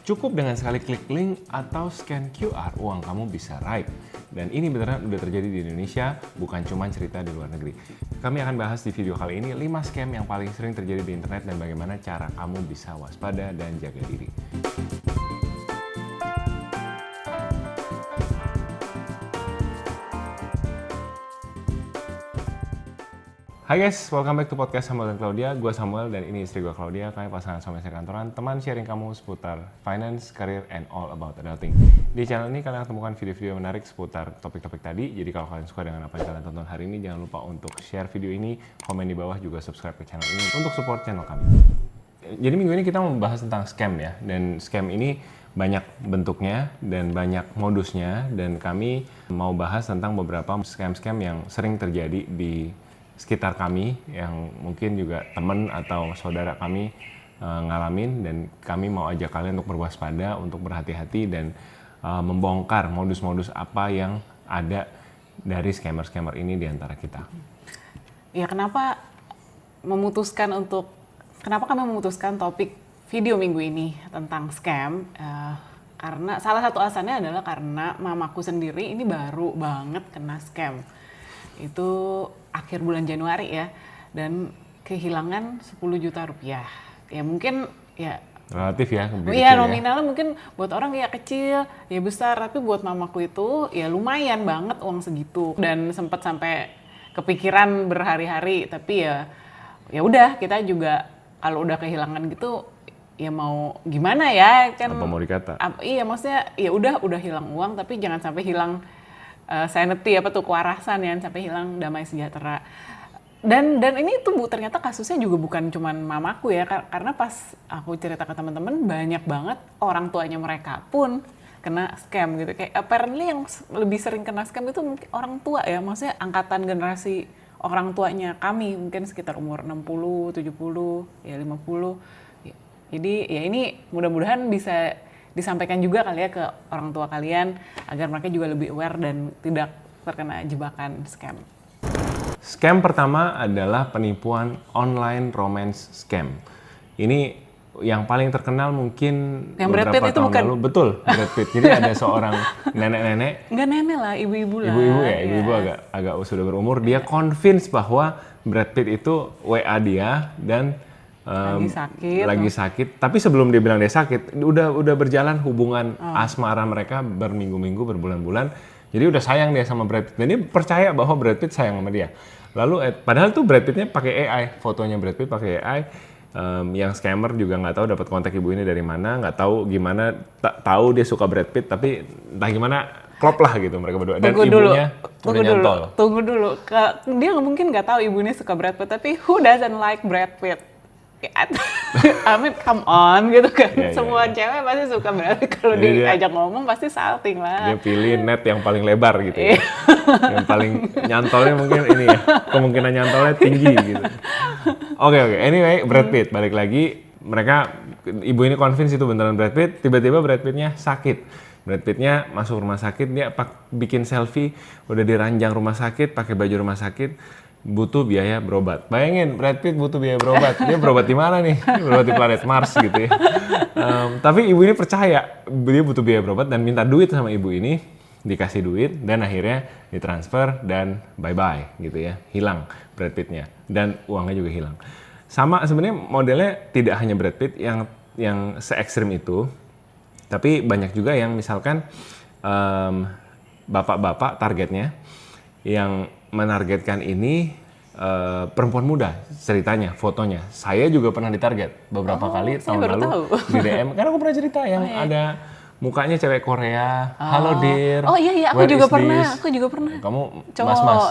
Cukup dengan sekali klik link atau scan QR, uang kamu bisa raib. Dan ini beneran udah terjadi di Indonesia, bukan cuma cerita di luar negeri. Kami akan bahas di video kali ini 5 scam yang paling sering terjadi di internet dan bagaimana cara kamu bisa waspada dan jaga diri. Hai guys, welcome back to podcast Samuel dan Claudia. Gue Samuel dan ini istri gue Claudia. Kami pasangan suami istri kantoran, teman sharing kamu seputar finance, career, and all about adulting. Di channel ini kalian akan temukan video-video menarik seputar topik-topik tadi. Jadi kalau kalian suka dengan apa yang kalian tonton hari ini, jangan lupa untuk share video ini, komen di bawah, juga subscribe ke channel ini untuk support channel kami. Jadi minggu ini kita membahas tentang scam ya, dan scam ini banyak bentuknya dan banyak modusnya, dan kami mau bahas tentang beberapa scam-scam yang sering terjadi di sekitar kami yang mungkin juga teman atau saudara kami ngalamin, dan kami mau ajak kalian untuk berwaspada, untuk berhati-hati dan membongkar modus-modus apa yang ada dari scammer-scammer ini di antara kita. Ya, kenapa kami memutuskan topik video minggu ini tentang scam? Karena salah satu alasannya adalah karena mamaku sendiri ini baru banget kena scam. Itu akhir bulan Januari ya, dan kehilangan 10 juta rupiah. Ya mungkin ya relatif ya. Iya, nominalnya mungkin buat orang ya kecil, ya besar, tapi buat mamaku itu ya lumayan banget uang segitu. Dan sempat sampai kepikiran berhari-hari, tapi ya udah, kita juga kalau udah kehilangan gitu ya mau gimana ya kan. Apa mau dikata? Iya, maksudnya ya udah hilang uang, tapi jangan sampai hilang sanity, kewarasan ya, sampai hilang damai sejahtera. Dan ini tuh ternyata kasusnya juga bukan cuman mamaku ya, karena pas aku cerita ke teman-teman, banyak banget orang tuanya mereka pun kena scam gitu. Kayak apparently yang lebih sering kena scam itu mungkin orang tua ya, maksudnya angkatan generasi orang tuanya kami, mungkin sekitar umur 60, 70, ya 50. Jadi ya ini mudah-mudahan bisa disampaikan juga kali ya ke orang tua kalian agar mereka juga lebih aware dan tidak terkena jebakan scam. Scam pertama adalah penipuan online romance scam. Ini yang paling terkenal mungkin yang beberapa tahun bukan lalu. Betul, Brad Pitt. Jadi ada seorang nenek-nenek. Enggak nenek lah, ibu-ibu lah. Ibu-ibu ya, ibu-ibu agak sudah berumur. Dia convince bahwa Brad Pitt itu WA dia dan lagi sakit. Tapi sebelum dia bilang dia sakit, udah berjalan hubungan asmara mereka berminggu-minggu, berbulan-bulan. Jadi udah sayang dia sama Brad Pitt. Dan dia percaya bahwa Brad Pitt sayang sama dia. Lalu padahal tuh Brad Pittnya pakai AI, fotonya Brad Pitt pakai AI. Yang scammer juga nggak tahu dapat kontak ibu ini dari mana, nggak tahu gimana, tahu dia suka Brad Pitt, tapi entah gimana klop lah gitu mereka berdua. Dan ibunya udah nyantol. Tunggu dulu. Dia mungkin nggak tahu ibunya suka Brad Pitt, tapi who doesn't like Brad Pitt? I mean, come on gitu kan. Semua cewek pasti suka Brad Pitt. Kalau diajak ngomong pasti salting lah. Dia pilih net yang paling lebar gitu ya. Yang paling nyantolnya mungkin ini ya. Kemungkinan nyantolnya tinggi gitu. Oke. Anyway, Brad Pitt balik lagi. Ibu ini convince itu beneran Brad Pitt. Tiba-tiba Brad Pittnya sakit. Brad Pittnya masuk rumah sakit. Dia bikin selfie. Udah diranjang rumah sakit. Pakai baju rumah sakit. Butuh biaya berobat. Bayangin, Brad Pitt butuh biaya berobat. Dia berobat di mana nih? Berobat di planet Mars gitu ya. Tapi ibu ini percaya dia butuh biaya berobat dan minta duit sama ibu ini. Dikasih duit dan akhirnya ditransfer dan bye-bye gitu ya. Hilang Brad Pittnya dan uangnya juga hilang. Sama sebenarnya modelnya tidak hanya Brad Pitt yang se-ekstrim itu. Tapi banyak juga yang misalkan bapak-bapak targetnya yang menargetkan ini perempuan muda ceritanya, fotonya. Saya juga pernah ditarget beberapa kali tahun lalu di DM. Karena aku pernah cerita yang ada mukanya cewek Korea. Halo dear. Oh iya, aku juga pernah. Kamu mas-mas.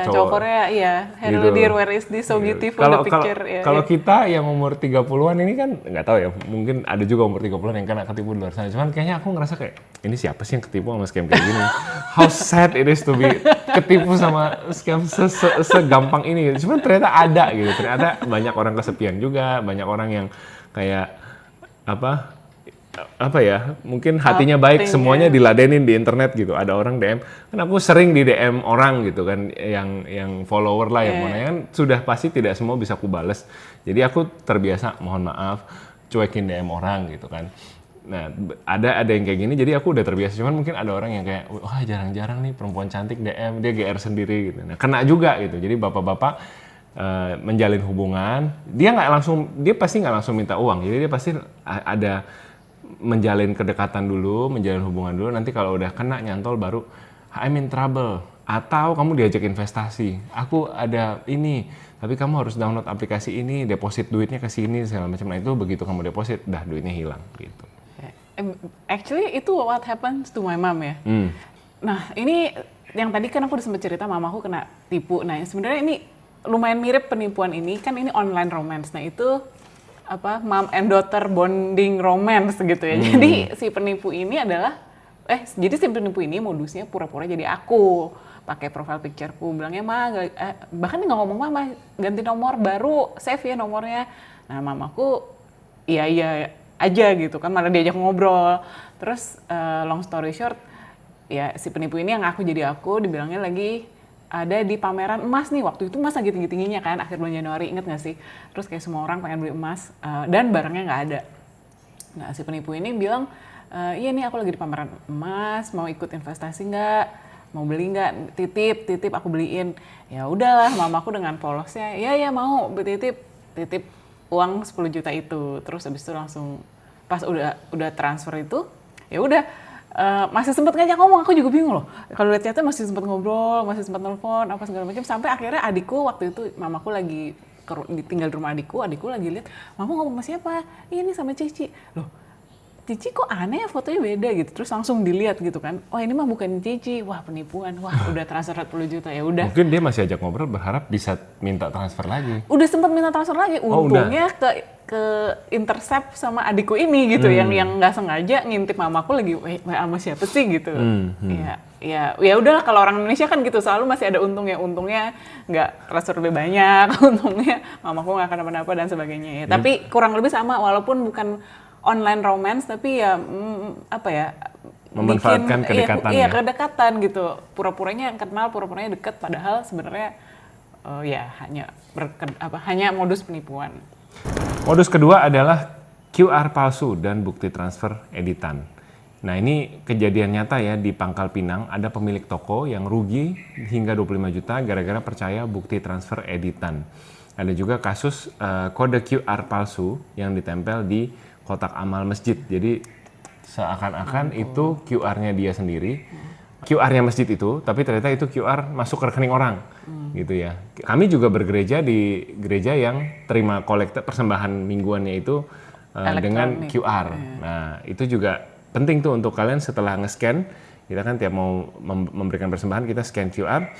Cowok Korea, iya. Hello gitu. Dear, where is this so beautiful the picture. Kalau kita yang umur 30-an ini kan nggak tahu ya, mungkin ada juga umur 30-an yang kena ketipu di luar sana. Cuman kayaknya aku ngerasa kayak, ini siapa sih yang ketipu sama scam kayak gini? How sad it is to be ketipu sama scam segampang ini gitu. Cuman ternyata ada gitu. Ternyata banyak orang kesepian juga, banyak orang yang kayak mungkin hatinya baik, semuanya diladenin di internet gitu. Ada orang DM, kan aku sering di DM orang gitu kan, yang follower lah, yang mana kan sudah pasti tidak semua bisa aku bales. Jadi aku terbiasa mohon maaf cuekin DM orang gitu kan. Nah, ada yang kayak gini, jadi aku udah terbiasa. Cuman mungkin ada orang yang kayak, wah jarang-jarang nih perempuan cantik DM, dia GR sendiri gitu. Nah, kena juga gitu. Jadi bapak-bapak menjalin hubungan, dia pasti nggak langsung minta uang. Jadi dia pasti ada menjalin kedekatan dulu, menjalin hubungan dulu. Nanti kalau udah kena nyantol baru, I'm in trouble. Atau kamu diajak investasi, aku ada ini, tapi kamu harus download aplikasi ini, deposit duitnya ke sini segala macam. Nah itu begitu kamu deposit, dah duitnya hilang gitu. Actually itu what happens to my mom ya. Nah ini yang tadi kan aku udah sempat cerita mamaku kena tipu. Nah sebenarnya ini lumayan mirip penipuan ini, kan ini online romance. Nah itu apa mom and daughter bonding romance gitu ya. Jadi si penipu ini modusnya pura-pura jadi aku. Pakai profile pictureku, bilangnya bahkan dia nggak ngomong mama, ganti nomor baru, save ya nomornya. Nah mamaku iya aja gitu kan, malah diajak ngobrol. Terus long story short, ya si penipu ini yang aku jadi aku, dibilangnya lagi ada di pameran emas nih, waktu itu emas lagi tinggi-tingginya kan, akhir bulan Januari, inget nggak sih? Terus kayak semua orang pengen beli emas, dan barangnya nggak ada. Nah si penipu ini bilang, iya nih aku lagi di pameran emas, mau ikut investasi nggak? Mau beli nggak? Titip aku beliin. Ya udahlah, mamaku dengan polosnya, ya mau titip uang 10 juta itu. Terus habis itu langsung pas udah transfer itu, ya udah masih sempat ngajak ngomong, aku juga bingung loh. Kalau lihat chatnya masih sempat ngobrol, masih sempat nelfon, apa segala macam, sampai akhirnya adikku waktu itu, mamaku lagi tinggal di rumah adikku lagi lihat, mama ngomong sama siapa? Ini sama Cici. Loh, Cici kok aneh ya fotonya beda gitu, terus langsung dilihat gitu kan, oh ini mah bukan Cici, wah penipuan, wah udah transfer 40 juta, ya udah. Mungkin dia masih ajak ngobrol berharap bisa minta transfer lagi. Udah sempat minta transfer lagi, untungnya ke intercept sama adikku ini gitu, yang nggak sengaja ngintip mamaku lagi WA sama siapa sih gitu. Ya udahlah, kalau orang Indonesia kan gitu, selalu masih ada untungnya nggak transfer lebih banyak, untungnya mamaku nggak kenapa-napa dan sebagainya ya. Tapi kurang lebih sama, walaupun bukan online romance, tapi ya memanfaatkan kedekatan kedekatan gitu, pura-puranya kenal, pura-puranya deket, padahal sebenarnya hanya modus penipuan. Modus kedua adalah QR palsu dan bukti transfer editan. Nah ini kejadian nyata ya, di Pangkal Pinang ada pemilik toko yang rugi hingga 25 juta gara-gara percaya bukti transfer editan. Ada juga kasus kode QR palsu yang ditempel di kotak amal masjid. Jadi seakan-akan itu QR-nya dia sendiri, QR-nya masjid itu, tapi ternyata itu QR masuk ke rekening orang, gitu ya. Kami juga bergereja di gereja yang terima kolekte persembahan mingguannya itu dengan QR. Nah itu juga penting tuh untuk kalian setelah nge-scan, kita kan tiap mau memberikan persembahan kita scan QR,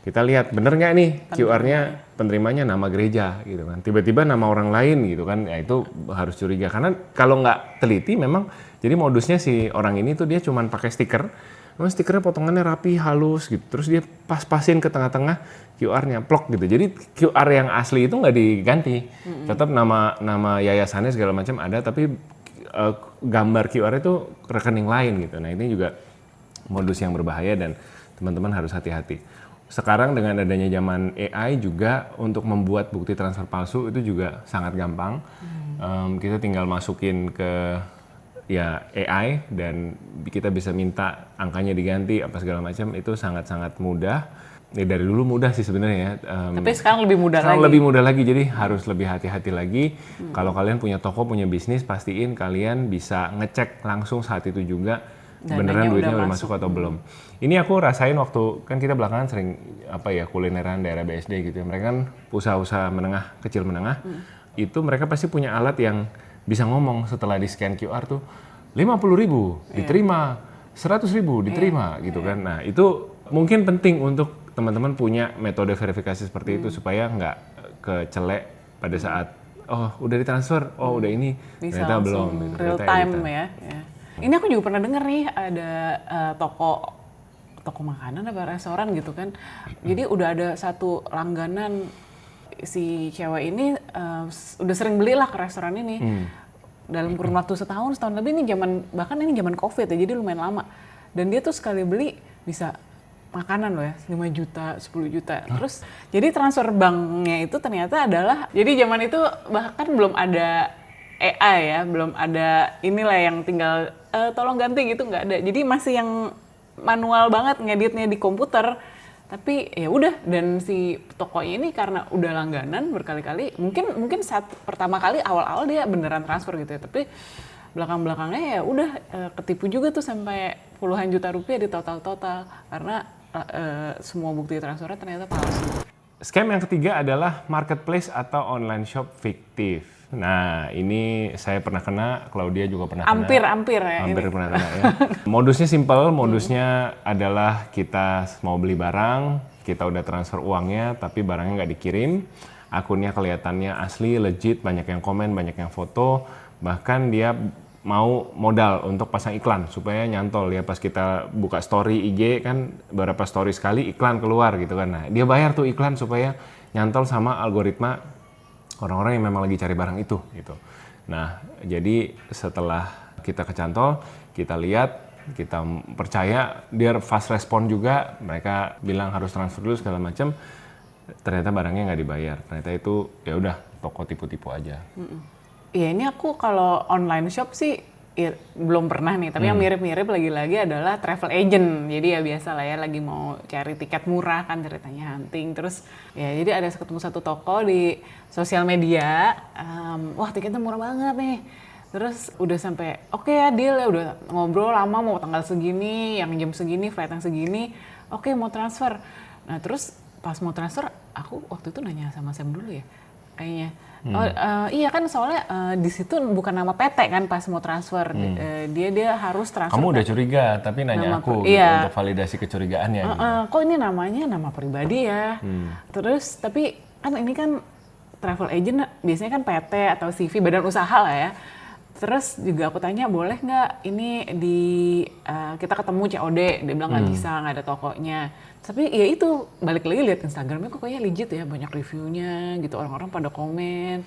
kita lihat bener nggak nih QR-nya penerimanya nama gereja gitu kan. Tiba-tiba nama orang lain gitu kan, ya itu harus curiga. Karena kalau nggak teliti memang, jadi modusnya si orang ini tuh dia cuman pakai stiker, memang stikernya potongannya rapi, halus gitu. Terus dia pas-pasin ke tengah-tengah QR-nya, plok gitu. Jadi QR yang asli itu nggak diganti. Tetap nama yayasannya segala macam ada, tapi gambar QR itu rekening lain gitu. Nah ini juga modus yang berbahaya dan teman-teman harus hati-hati. Sekarang dengan adanya zaman AI juga untuk membuat bukti transfer palsu itu juga sangat gampang. Kita tinggal masukin ke AI dan kita bisa minta angkanya diganti apa segala macam, itu sangat-sangat mudah. Ya, dari dulu mudah sih sebenarnya ya. Tapi sekarang lebih mudah lagi. Lebih mudah lagi, jadi harus lebih hati-hati lagi. Kalau kalian punya toko, punya bisnis, pastiin kalian bisa ngecek langsung saat itu juga beneran duitnya udah masuk atau belum. Ini aku rasain waktu kan kita belakangan sering kulineran daerah BSD gitu ya. Mereka kan usaha-usaha menengah, kecil menengah. Itu mereka pasti punya alat yang bisa ngomong setelah di scan QR tuh 50.000 diterima, 100.000 diterima gitu kan. Nah itu mungkin penting untuk teman-teman punya metode verifikasi seperti itu supaya nggak kecelek pada saat udah ditransfer, udah ini bisa ternyata belum gitu, real time ya. Ini aku juga pernah denger nih ada toko makanan apa restoran gitu kan. Jadi udah ada satu langganan, si cewek ini udah sering belilah ke restoran ini. Dalam kurun waktu setahun lebih, bahkan ini zaman Covid ya, jadi lumayan lama. Dan dia tuh sekali beli bisa makanan loh ya, 5 juta, 10 juta. Terus jadi transfer banknya itu ternyata adalah, jadi zaman itu bahkan belum ada AI ya, belum ada inilah yang tinggal tolong ganti gitu, nggak ada. Jadi masih yang manual banget ngeditnya di komputer. Tapi ya udah, dan si tokonya ini karena udah langganan berkali-kali, mungkin saat pertama kali awal-awal dia beneran transfer gitu ya, tapi belakang-belakangnya ya udah ketipu juga tuh sampai puluhan juta rupiah di total karena semua bukti transfernya ternyata palsu. Scam yang ketiga adalah marketplace atau online shop fiktif. Nah, ini saya pernah kena, Claudia juga pernah kena. Hampir ya. Hampir pernah kena ya. Modusnya simple, modusnya adalah kita mau beli barang, kita udah transfer uangnya, tapi barangnya nggak dikirim. Akunnya kelihatannya asli, legit, banyak yang komen, banyak yang foto. Bahkan dia mau modal untuk pasang iklan supaya nyantol ya, pas kita buka story IG kan beberapa story sekali iklan keluar gitu kan. Nah, dia bayar tuh iklan supaya nyantol sama algoritma orang-orang yang memang lagi cari barang itu gitu. Nah, jadi setelah kita kecantol, kita lihat, kita percaya, dia fast respon juga, mereka bilang harus transfer dulu segala macam. Ternyata barangnya nggak dibayar. Ternyata itu ya udah toko tipu-tipu aja. Ya ini aku kalau online shop sih ya, belum pernah nih, tapi yang mirip-mirip lagi-lagi adalah travel agent. Jadi ya biasa lah ya, lagi mau cari tiket murah kan ceritanya, hunting. Terus ya jadi ada ketemu satu toko di sosial media, wah tiketnya murah banget nih. Terus udah sampai oke ya deal ya, udah ngobrol lama mau tanggal segini, yang jam segini, flight yang segini, oke mau transfer. Nah terus pas mau transfer, aku waktu itu nanya sama Sam dulu ya, kayaknya. Iya kan soalnya di situ bukan nama PT kan pas mau transfer, dia harus transfer. Kamu udah curiga tapi nanya aku gitu, untuk validasi kecurigaannya. Gitu. Kok ini namanya nama pribadi ya? Terus tapi kan ini kan travel agent biasanya kan PT atau CV badan usaha lah ya. Terus juga aku tanya boleh nggak ini kita ketemu COD, dia bilang nggak bisa, nggak ada tokonya. Tapi ya itu balik lagi lihat Instagramnya kok kayaknya legit ya, banyak reviewnya gitu, orang-orang pada komen.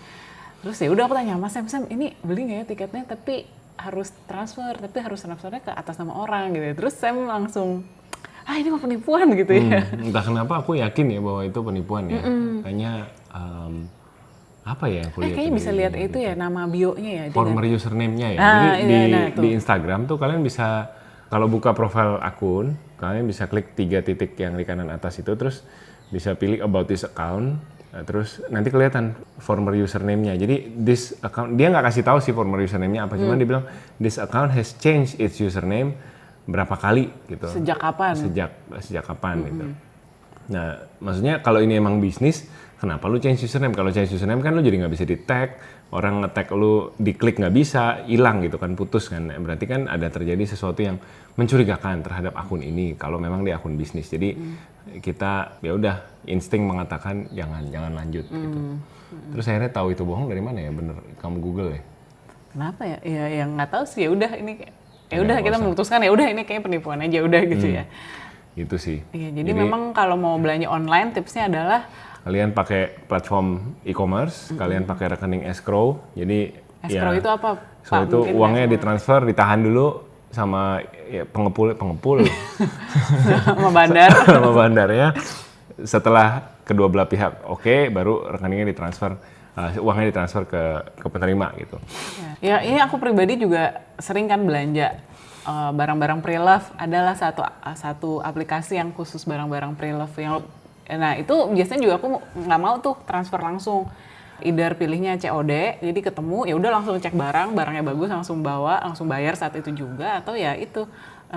Terus ya udah aku tanya Mas Sam ini beli nggak ya tiketnya, tapi harus transfernya ke atas nama orang gitu. Terus Sam langsung ini mah penipuan gitu ya. Entah kenapa aku yakin ya bahwa itu penipuan ya. Kayaknya apa ya yang kulihat kayaknya bisa lihat itu ya, nama bio-nya ya. Former username-nya ya. Jadi di Instagram tuh kalian bisa, kalau buka profil akun, kalian bisa klik 3 titik yang di kanan atas itu, terus bisa pilih about this account, terus nanti kelihatan former username-nya. Jadi this account, dia nggak kasih tahu sih former username-nya apa, cuman dia bilang this account has changed its username berapa kali gitu. Sejak kapan? Sejak kapan gitu. Nah, maksudnya kalau ini emang bisnis, kenapa lu change username? Kalau change username kan lu jadi nggak bisa di-tag, orang nge-tag lu diklik nggak bisa, hilang gitu kan, putus kan. Berarti kan ada terjadi sesuatu yang mencurigakan terhadap akun ini kalau memang dia akun bisnis. Jadi kita ya udah insting mengatakan jangan lanjut gitu. Terus akhirnya tahu itu bohong dari mana ya? Bener kamu Google ya? Kenapa ya? Ya yang nggak tahu sih, ya udah ini ya udah kita memutuskan ya udah ini kayak penipuan aja udah gitu ya. Gitu sih. Iya, jadi memang kalau mau belanja online tipsnya adalah kalian pakai platform e-commerce, kalian pakai rekening escrow. Jadi escrow itu apa? Escrow itu uangnya ditransfer, ditahan dulu sama ya, pengepul sama bandar. sama bandar ya. Setelah kedua belah pihak oke, baru rekeningnya ditransfer, uangnya ditransfer ke penerima gitu. Ya, ini aku pribadi juga sering kan belanja barang-barang pre-love. Adalah satu aplikasi yang khusus barang-barang pre-love yang nah itu biasanya juga aku nggak mau tuh transfer langsung, either pilihnya COD, jadi ketemu ya udah langsung cek barangnya bagus langsung bawa, langsung bayar saat itu juga, atau ya itu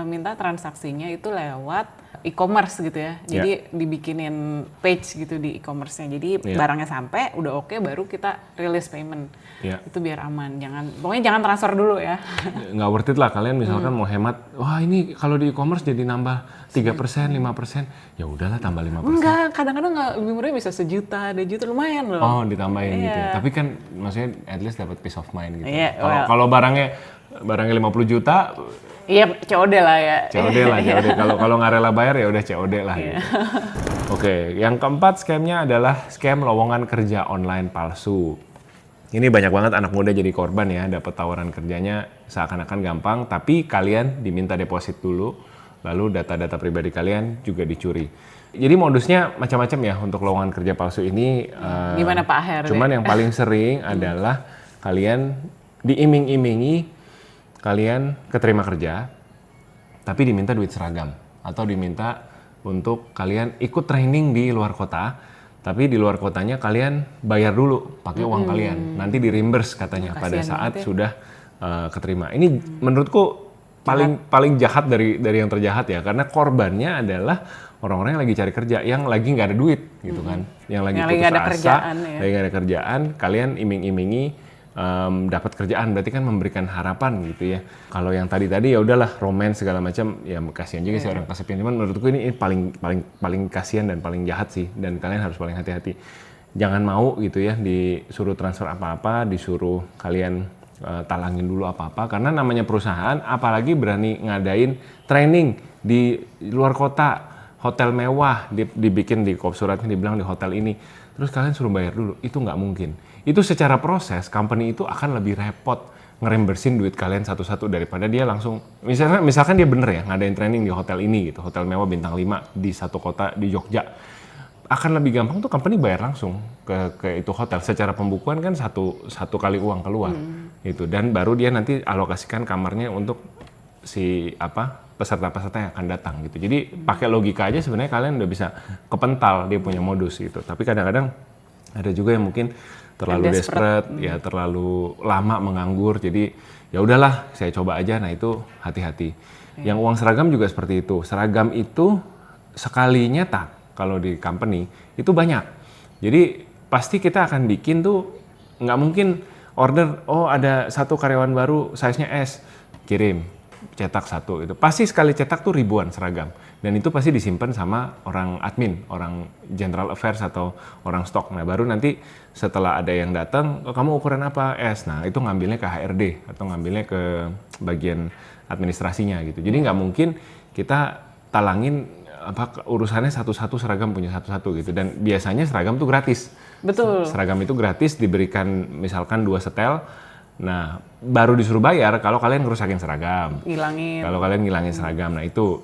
minta transaksinya itu lewat e-commerce gitu ya, jadi dibikinin page gitu di e-commerce-nya, jadi barangnya sampai udah oke baru kita release payment, itu biar aman, pokoknya jangan transfer dulu ya. Nggak worth it lah kalian misalkan mau hemat, wah ini kalau di e-commerce jadi nambah 3%, 5%, ya udahlah tambah 5%. Enggak, kadang-kadang nggak lebih murah bisa 1 juta, 2 juta lumayan loh. Oh ditambahin gitu ya, tapi kan maksudnya at least dapat peace of mind gitu. Kalau barangnya 50 juta, iya, COD lah ya. COD lah. Kalau nggak rela bayar ya udah COD lah. Gitu. Oke, yang keempat scamnya adalah scam lowongan kerja online palsu. Ini banyak banget anak muda jadi korban ya, dapat tawaran kerjanya seakan-akan gampang, tapi kalian diminta deposit dulu, lalu data-data pribadi kalian juga dicuri. Jadi modusnya macam-macam ya untuk lowongan kerja palsu ini. Gimana Pak Her? Cuman yang paling sering adalah kalian diiming-imingi kalian keterima kerja, tapi diminta duit seragam atau diminta untuk kalian ikut training di luar kota, tapi di luar kotanya kalian bayar dulu pakai uang kalian, nanti di reimburse katanya pada saat sudah keterima. Ini menurutku paling jahat dari yang terjahat ya, karena korbannya adalah orang-orang yang lagi cari kerja, yang lagi nggak ada duit gitu kan, yang lagi putus asa, lagi nggak ada kerjaan, kalian iming-imingi dapat kerjaan, berarti kan memberikan harapan gitu ya. Kalau yang tadi ya udahlah romance segala macam, ya kasihan juga sih orang kesepian. Cuman menurutku ini paling kasihan dan paling jahat sih, dan kalian harus paling hati-hati. Jangan mau gitu ya disuruh transfer apa-apa, disuruh kalian talangin dulu apa-apa, karena namanya perusahaan, apalagi berani ngadain training di luar kota, hotel mewah, dibikin di suratnya dibilang di hotel ini, terus kalian suruh bayar dulu, itu nggak mungkin. Itu secara proses, company itu akan lebih repot ngereimbursin duit kalian satu-satu daripada dia langsung, misalkan dia bener ya ngadain training di hotel ini gitu, hotel mewah bintang 5 di satu kota di Jogja, akan lebih gampang tuh company bayar langsung ke itu hotel. Secara pembukuan kan satu kali uang keluar gitu, dan baru dia nanti alokasikan kamarnya untuk si peserta-peserta yang akan datang gitu. Jadi pakai logika aja sebenarnya kalian udah bisa kepental dia punya modus gitu. Tapi kadang-kadang ada juga yang mungkin terlalu desperate, ya terlalu lama menganggur. Jadi ya udahlah, saya coba aja. Nah itu hati-hati. Yang uang seragam juga seperti itu. Seragam itu sekali nyetak kalau di company itu banyak. Jadi pasti kita akan bikin tuh, nggak mungkin order, oh ada satu karyawan baru size-nya S, kirim. Cetak satu itu pasti sekali cetak tuh ribuan seragam, dan itu pasti disimpan sama orang admin, orang general affairs atau orang stok. Nah baru nanti setelah ada yang datang, oh, kamu ukuran apa? S. Nah itu ngambilnya ke HRD atau ngambilnya ke bagian administrasinya gitu. Jadi nggak mungkin kita talangin urusannya satu-satu, seragam punya satu-satu gitu. Dan biasanya seragam tuh gratis. Betul. Seragam itu gratis, diberikan misalkan 2 setel. Nah, baru disuruh bayar kalau kalian ngerusakin seragam. Kalau kalian ngilangin seragam. Nah, itu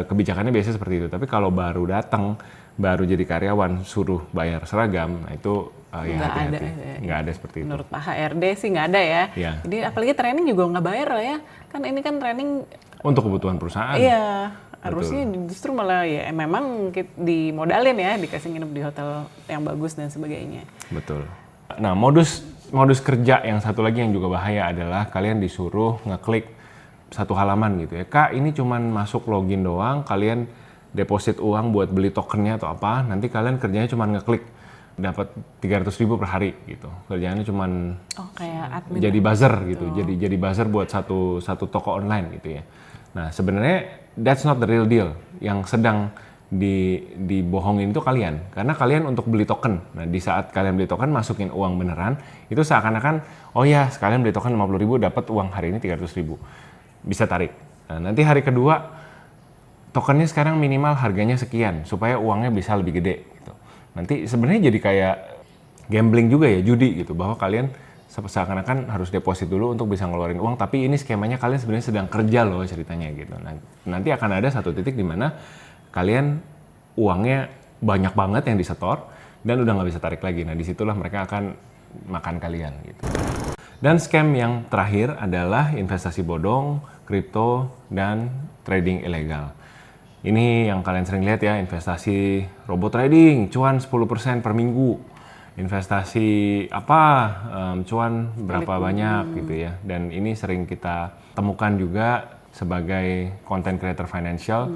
kebijakannya biasanya seperti itu. Tapi kalau baru datang, baru jadi karyawan, suruh bayar seragam, nah itu ya hati-hati. Nggak ada seperti itu. Menurut Pak HRD sih nggak ada ya. Ya. Jadi apalagi training juga nggak bayar lah ya. Kan ini kan training untuk kebutuhan perusahaan. Iya. Harusnya justru malah ya memang dimodalin ya, dikasih nginep di hotel yang bagus dan sebagainya. Betul. Nah, modus kerja yang satu lagi yang juga bahaya adalah kalian disuruh ngeklik satu halaman gitu ya. Kak, ini cuman masuk login doang, kalian deposit uang buat beli tokennya atau apa, nanti kalian kerjanya cuman ngeklik, dapat 300.000 per hari gitu. Kerjaannya cuman kayak admin jadi buzzer gitu. Jadi buzzer buat satu toko online gitu ya. Nah, sebenarnya that's not the real deal. Yang sedang dibohongin itu kalian, karena kalian untuk beli token. Nah, di saat kalian beli token masukin uang beneran, itu seakan-akan oh ya sekalian beli token 50.000 dapat uang hari ini 300.000, bisa tarik. Nah, nanti hari kedua tokennya sekarang minimal harganya sekian supaya uangnya bisa lebih gede gitu. Nanti sebenarnya jadi kayak gambling juga ya, judi gitu, bahwa kalian seakan-akan harus deposit dulu untuk bisa ngeluarin uang, tapi ini skemanya kalian sebenarnya sedang kerja loh ceritanya gitu. Nah, nanti akan ada satu titik di mana kalian uangnya banyak banget yang disetor dan udah nggak bisa tarik lagi. Nah, disitulah mereka akan makan kalian gitu. Dan scam yang terakhir adalah investasi bodong, kripto, dan trading ilegal. Ini yang kalian sering lihat ya, investasi robot trading, cuan 10% per minggu. Investasi cuan berapa banyak gitu ya. Dan ini sering kita temukan juga sebagai content creator financial.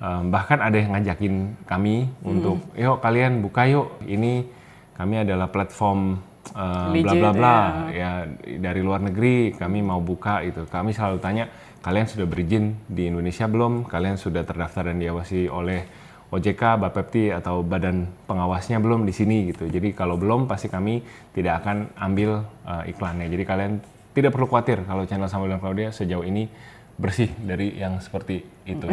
Bahkan ada yang ngajakin kami untuk, yuk kalian buka yuk, ini kami adalah platform bla bla bla ya dari luar negeri, kami mau buka itu. Kami selalu tanya, kalian sudah berizin di Indonesia belum? Kalian sudah terdaftar dan diawasi oleh OJK, Bapepti atau badan pengawasnya belum di sini gitu. Jadi kalau belum pasti kami tidak akan ambil iklannya. Jadi kalian tidak perlu khawatir kalau channel Samuel dan Claudia sejauh ini bersih dari yang seperti itu.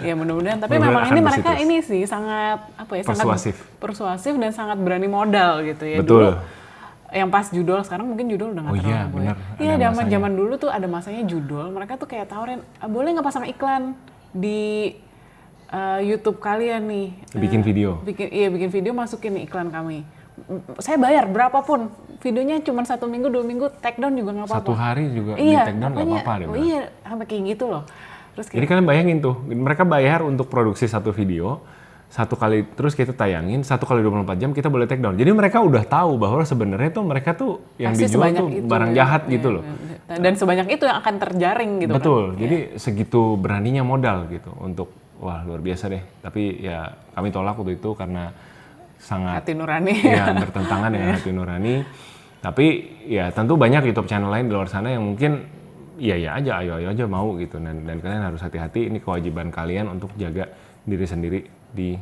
Ya mudah-mudahan. Tapi memang ini mereka ini sih sangat persuasif. Sangat persuasif dan sangat berani modal gitu ya. Betul. Dulu, yang pas judol, sekarang mungkin judol udah nggak terlalu benar. Iya, zaman dulu tuh ada masanya judol. Mereka tuh kayak tawarin, boleh nggak pasang iklan di YouTube kalian nih? Bikin video. Bikin video, masukin nih iklan kami. Saya bayar berapapun videonya cuma 1 minggu 2 minggu take down juga nggak apa-apa. 1 hari juga di Iya, take down nggak pokoknya, apa-apa deh. iya, sampai kayak gitu loh. Terus Jadi kalian bayangin tuh, mereka bayar untuk produksi satu video, 1 kali terus kita tayangin, 1 kali 24 jam kita boleh take down. Jadi mereka udah tahu bahwa sebenarnya tuh mereka tuh yang pasti dijual sebanyak tuh itu, barang ya. jahat gitu loh. Dan sebanyak itu yang akan terjaring gitu Betul, kan. jadi segitu beraninya modal gitu untuk, wah luar biasa deh. Tapi ya kami tolak waktu itu karena sangat Hati nurani. ya bertentangan dengan hati nurani. Tapi ya tentu banyak YouTube channel lain di luar sana yang mungkin iya aja, ayo aja mau gitu. Dan kalian harus hati-hati, ini kewajiban kalian untuk jaga diri sendiri di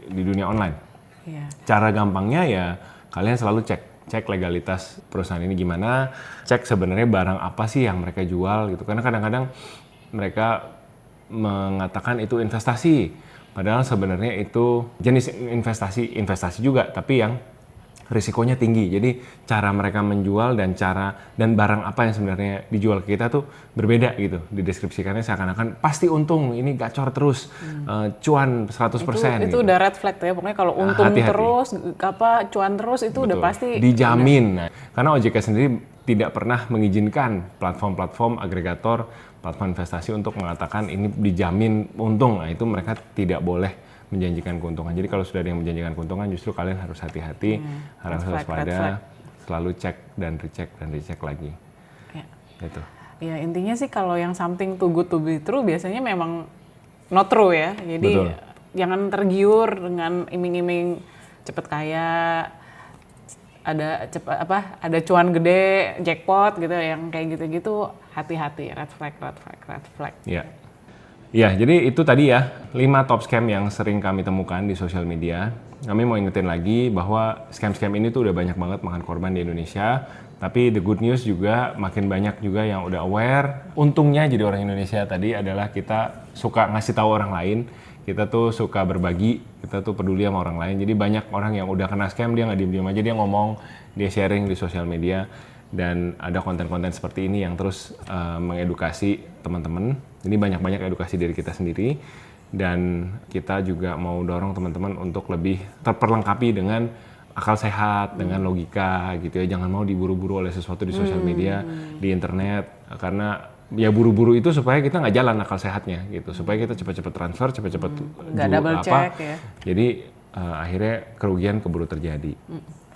dunia online. Iya. Cara gampangnya ya kalian selalu cek legalitas perusahaan ini gimana, cek sebenarnya barang apa sih yang mereka jual gitu. Karena kadang-kadang mereka mengatakan itu investasi, padahal sebenarnya itu jenis investasi juga, tapi yang risikonya tinggi. Jadi cara mereka menjual dan barang apa yang sebenarnya dijual ke kita tuh berbeda gitu. Dideskripsikannya seakan-akan pasti untung, ini gacor terus, cuan 100%. Itu gitu. udah red flag tuh ya. Pokoknya kalau untung Hati-hati. terus, cuan terus itu udah Betul. pasti dijamin. Nah, karena OJK sendiri tidak pernah mengizinkan platform-platform agregator, platform investasi untuk mengatakan ini dijamin untung. Nah, itu mereka tidak boleh menjanjikan keuntungan. Jadi kalau sudah ada yang menjanjikan keuntungan, justru kalian harus hati-hati, harus waspada, selalu cek dan recheck lagi. Ya. Gitu. Ya intinya sih kalau yang something too good to be true biasanya memang not true ya. Jadi Betul. jangan tergiur dengan iming-iming cepet kaya, ada cuan gede, jackpot gitu, yang kayak gitu-gitu, hati-hati, red flag. Ya. Ya, jadi itu tadi ya 5 top scam yang sering kami temukan di sosial media. Kami mau ingetin lagi bahwa scam-scam ini tuh udah banyak banget makan korban di Indonesia. Tapi the good news juga makin banyak juga yang udah aware. Untungnya jadi orang Indonesia tadi adalah kita suka ngasih tahu orang lain. Kita tuh suka berbagi, kita tuh peduli sama orang lain. Jadi banyak orang yang udah kena scam, dia nggak diem-diem aja, dia ngomong, dia sharing di sosial media. Dan ada konten-konten seperti ini yang terus mengedukasi teman-teman. Ini banyak-banyak edukasi diri kita sendiri, dan kita juga mau dorong teman-teman untuk lebih terperlengkapi dengan akal sehat, dengan logika gitu ya. Jangan mau diburu-buru oleh sesuatu di sosial media, di internet, karena ya buru-buru itu supaya kita nggak jalan akal sehatnya gitu, supaya kita cepat-cepat transfer, cepat-cepat Nggak double check ya. Jadi akhirnya kerugian keburu terjadi.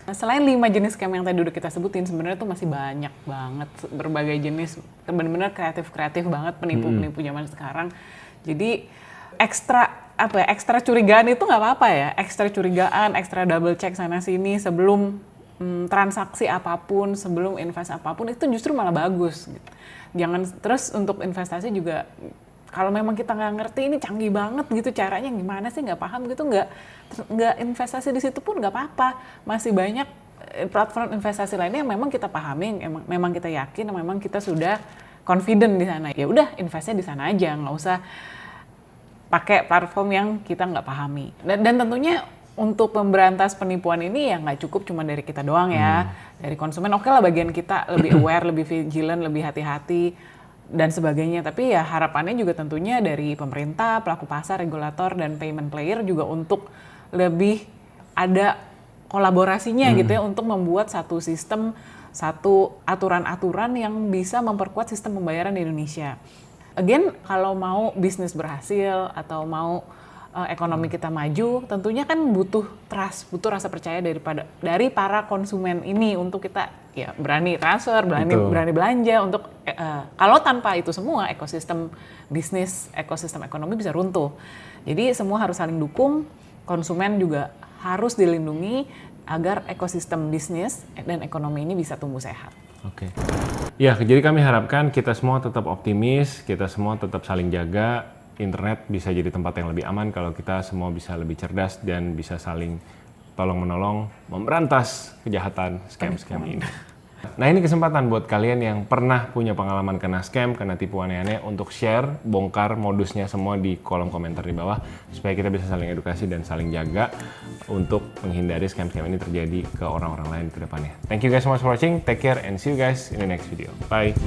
Nah, selain 5 jenis scam yang tadi udah kita sebutin, sebenarnya tuh masih banyak banget berbagai jenis, benar-benar kreatif banget penipu-penipu zaman sekarang. Jadi ekstra curigaan itu nggak apa-apa ya, ekstra curigaan, ekstra double check sana sini sebelum transaksi apapun, sebelum invest apapun, itu justru malah bagus. Gitu. Jangan terus untuk investasi juga. Kalau memang kita nggak ngerti ini canggih banget gitu caranya gimana sih, nggak paham gitu, nggak investasi di situ pun nggak apa-apa. Masih banyak platform investasi lainnya yang memang kita pahami, memang kita yakin, memang kita sudah confident di sana. Ya udah investnya di sana aja, nggak usah pakai platform yang kita nggak pahami. Dan tentunya untuk memberantas penipuan ini ya nggak cukup cuma dari kita doang ya, dari konsumen. Oke lah bagian kita lebih aware, lebih vigilant, lebih hati-hati dan sebagainya. Tapi ya harapannya juga tentunya dari pemerintah, pelaku pasar, regulator, dan payment player juga untuk lebih ada kolaborasinya gitu ya, untuk membuat satu sistem, satu aturan-aturan yang bisa memperkuat sistem pembayaran di Indonesia. Again, kalau mau bisnis berhasil atau mau ekonomi kita maju, tentunya kan butuh trust, butuh rasa percaya dari para konsumen ini untuk kita ya berani transfer, berani belanja. Untuk kalau tanpa itu semua, ekosistem bisnis, ekosistem ekonomi bisa runtuh. Jadi semua harus saling dukung, konsumen juga harus dilindungi agar ekosistem bisnis dan ekonomi ini bisa tumbuh sehat. Oke. Ya, jadi kami harapkan kita semua tetap optimis, kita semua tetap saling jaga. Internet bisa jadi tempat yang lebih aman kalau kita semua bisa lebih cerdas dan bisa saling tolong-menolong memberantas kejahatan scam-scam ini. Nah, ini kesempatan buat kalian yang pernah punya pengalaman kena scam, kena tipu aneh-aneh, untuk share, bongkar modusnya semua di kolom komentar di bawah supaya kita bisa saling edukasi dan saling jaga untuk menghindari scam-scam ini terjadi ke orang-orang lain ke depannya. Thank you guys so much for watching, take care and see you guys in the next video. Bye!